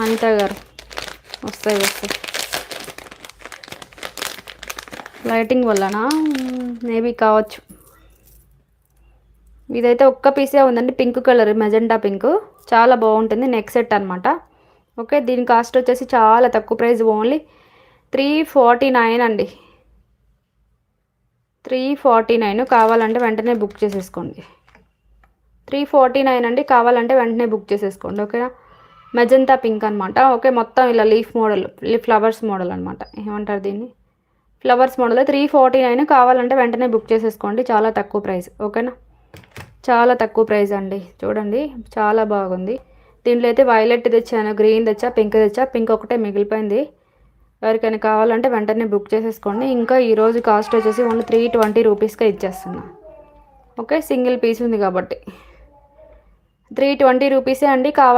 అనిత గారు వస్తాయి వస్తాయి. లైటింగ్ వల్లనా? మేబీ కావచ్చు. ఇదైతే ఒక్క పీసే ఉందండి, పింక్ కలర్, మెజెంటా పింక్, చాలా బాగుంటుంది. నెక్ సెట్ అనమాట. ఓకే, దీని కాస్ట్ వచ్చేసి చాలా తక్కువ ప్రైస్, ఓన్లీ 349 అండి. 349. కావాలంటే వెంటనే బుక్ చేసేసుకోండి. 349 అండి, కావాలంటే వెంటనే బుక్ చేసేసుకోండి. ఓకేనా? మెజెంటా పింక్ అనమాట. ఓకే, మొత్తం ఇలా లీఫ్ మోడల్, ఫ్లవర్స్ మోడల్ అనమాట. ఏమంటారు దీన్ని? Flowers model. 349, కావాలంటే వెంటనే బుక్ చేసేసుకోండి. చాలా తక్కువ ప్రైస్. ఓకేనా? చాలా తక్కువ ప్రైస్ అండి. చూడండి, చాలా బాగుంది. దీంట్లో అయితే వైలెట్ తెచ్చాను, గ్రీన్ తెచ్చా, పింక్ తెచ్చా. పింక్ ఒకటే మిగిలిపోయింది. ఎవరికైనా కావాలంటే వెంటనే బుక్ చేసేసుకోండి. ఇంకా ఈరోజు కాస్ట్ వచ్చేసి ఓన్లీ 320 రూపీస్కే ఇచ్చేస్తున్నా. ఓకే, సింగిల్ పీస్ ఉంది కాబట్టి 320 రూపీసే అండి. కావాలి